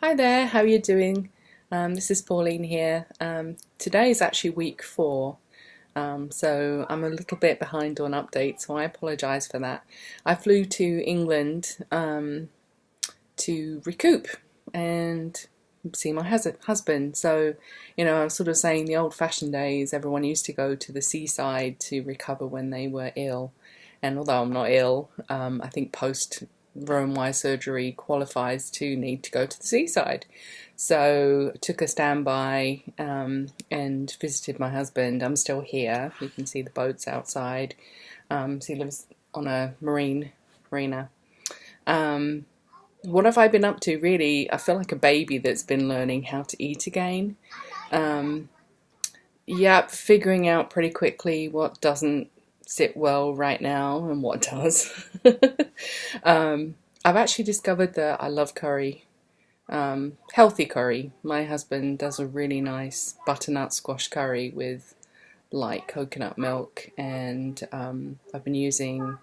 Hi there, how are you doing? This is Pauline here. Today is actually week 4, so I'm a little bit behind on updates, so I apologise for that. I flew to England to recoup and see my husband. So, I was sort of saying the old-fashioned days, everyone used to go to the seaside to recover when they were ill. And although I'm not ill, I think post RNY surgery qualifies to need to go to the seaside. So took a standby and visited my husband. I'm still here. You can see the boats outside. So he lives on a marina. What have I been up to, really? I feel like a baby that's been learning how to eat again. Yeah, figuring out pretty quickly what doesn't sit well right now and what does. I've actually discovered that I love curry, healthy curry. My husband does a really nice butternut squash curry with light coconut milk, and I've been using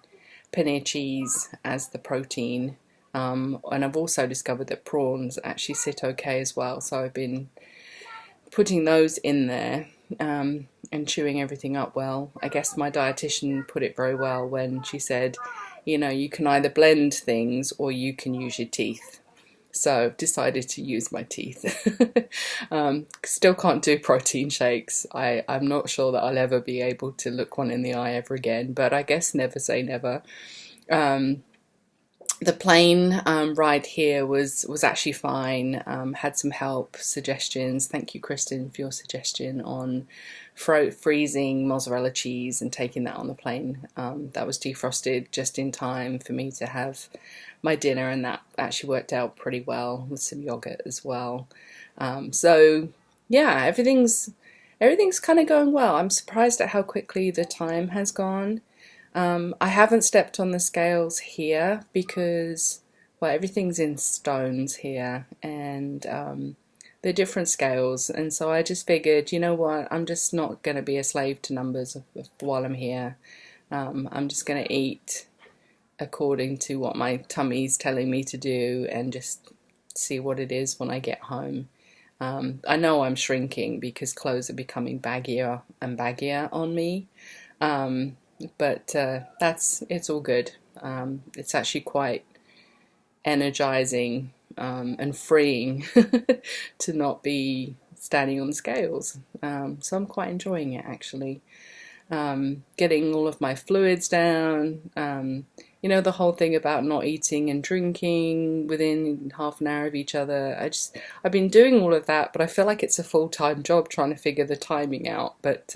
paneer cheese as the protein. And I've also discovered that prawns actually sit okay as well, so I've been putting those in there and chewing everything up well. I guess my dietitian put it very well when she said, you can either blend things or you can use your teeth. So I've decided to use my teeth. Still can't do protein shakes. I'm not sure that I'll ever be able to look one in the eye ever again, but I guess never say never. The plane ride here was actually fine. Had some help, suggestions. Thank you, Kristen, for your suggestion on freezing mozzarella cheese and taking that on the plane. That was defrosted just in time for me to have my dinner, and that actually worked out pretty well with some yogurt as well. So yeah, everything's kind of going well. I'm surprised at how quickly the time has gone. I haven't stepped on the scales here because, well, everything's in stones here, and they're different scales, and so I just figured, you know what, I'm just not going to be a slave to numbers while I'm here. I'm just going to eat according to what my tummy's telling me to do and just see what it is when I get home. I know I'm shrinking because clothes are becoming baggier and baggier on me. But it's all good. It's actually quite energizing and freeing to not be standing on the scales. So I'm quite enjoying it, actually. Getting all of my fluids down. The whole thing about not eating and drinking within half an hour of each other. I've been doing all of that, but I feel like it's a full-time job trying to figure the timing out. But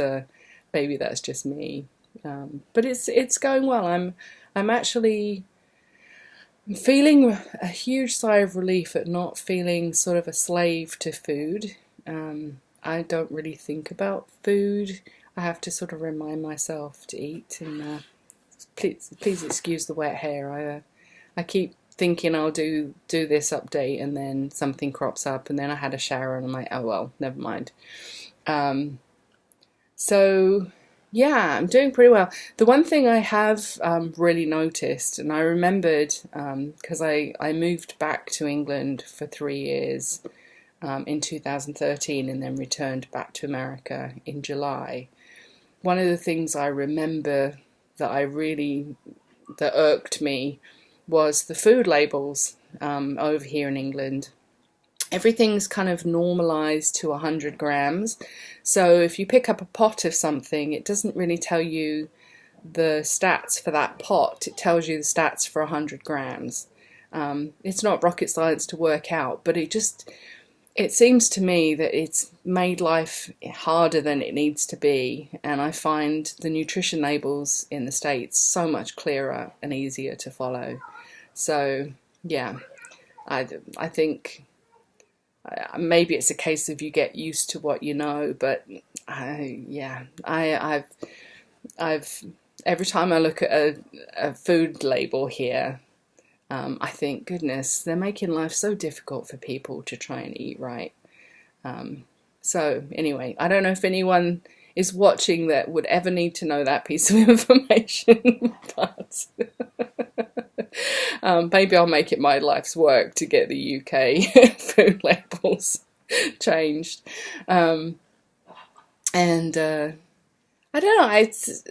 maybe that's just me. But it's going well. I'm actually feeling a huge sigh of relief at not feeling sort of a slave to food. I don't really think about food. I have to sort of remind myself to eat. And please excuse the wet hair. I keep thinking I'll do this update, and then something crops up, and then I had a shower and I'm like, oh well, never mind. So yeah, I'm doing pretty well. The one thing I have really noticed, and I remembered because I moved back to England for 3 years in 2013 and then returned back to America in July. One of the things I remember that irked me was the food labels over here in England. Everything's kind of normalized to 100 grams. So if you pick up a pot of something, it doesn't really tell you the stats for that pot. It tells you the stats for 100 grams. It's not rocket science to work out, but it seems to me that it's made life harder than it needs to be. And I find the nutrition labels in the States so much clearer and easier to follow. So yeah, I think maybe it's a case of you get used to what you know, but I've every time I look at a food label here, I think, goodness, they're making life so difficult for people to try and eat right. So anyway, I don't know if anyone is watching that would ever need to know that piece of information, but Maybe I'll make it my life's work to get the UK food labels changed. And I don't know, it's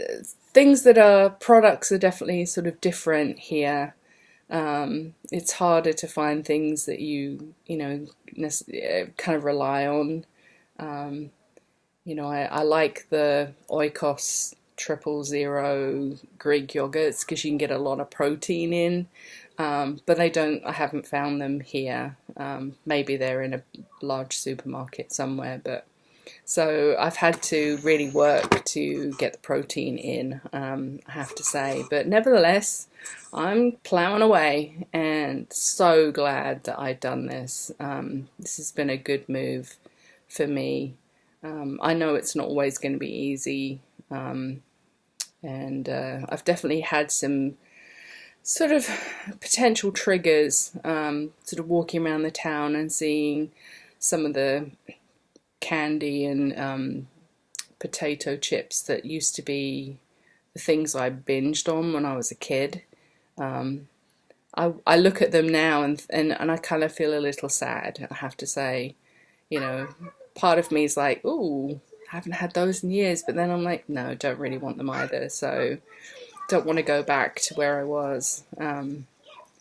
things that are products are definitely sort of different here. It's harder to find things that you know kind of rely on. I like the Oikos 000 Greek yogurts because you can get a lot of protein in, but I haven't found them here. Maybe they're in a large supermarket somewhere, but so I've had to really work to get the protein in, I have to say. But nevertheless, I'm plowing away and so glad that I've done this. This has been a good move for me. I know it's not always going to be easy, and I've definitely had some sort of potential triggers, sort of walking around the town and seeing some of the candy and potato chips that used to be the things I binged on when I was a kid. I look at them now and I kind of feel a little sad, I have to say. Part of me is like, ooh, I haven't had those in years, but then I'm like, no, don't really want them either, so don't want to go back to where I was.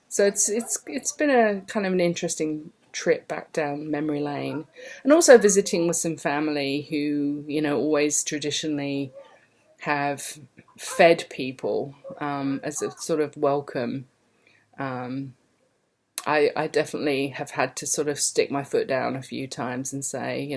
So it's been a kind of an interesting trip back down memory lane, and also visiting with some family who always traditionally have fed people as a sort of welcome. I definitely have had to sort of stick my foot down a few times and say,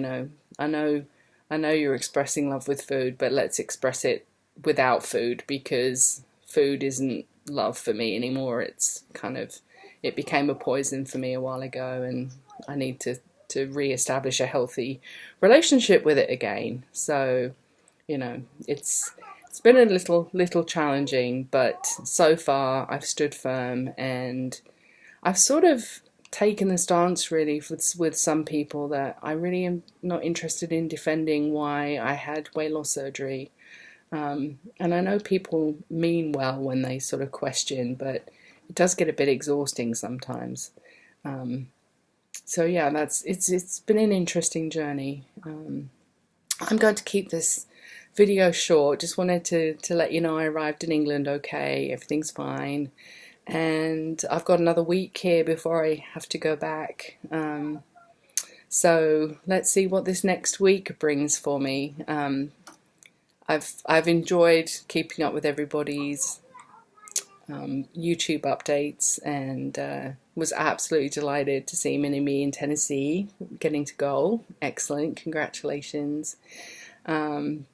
I know you're expressing love with food, but let's express it without food, because food isn't love for me anymore. It became a poison for me a while ago, and I need to re-establish a healthy relationship with it again. So, it's been a little challenging, but so far I've stood firm, and I've sort of taken the stance really with some people that I really am not interested in defending why I had weight loss surgery. And I know people mean well when they sort of question, but it does get a bit exhausting sometimes. So yeah, it's been an interesting journey. I'm going to keep this video short. Just wanted to let you know I arrived in England okay, everything's fine. And I've got another week here before I have to go back. So let's see what this next week brings for me. I've enjoyed keeping up with everybody's YouTube updates, and was absolutely delighted to see Mini-Me in Tennessee getting to goal. Excellent, congratulations. And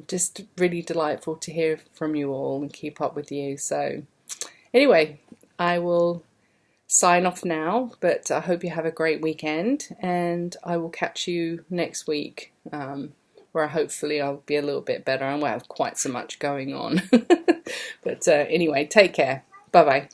just really delightful to hear from you all and keep up with you. So anyway, I will sign off now, but I hope you have a great weekend, and I will catch you next week, where hopefully I'll be a little bit better. I won't have quite so much going on. But anyway, take care. Bye-bye.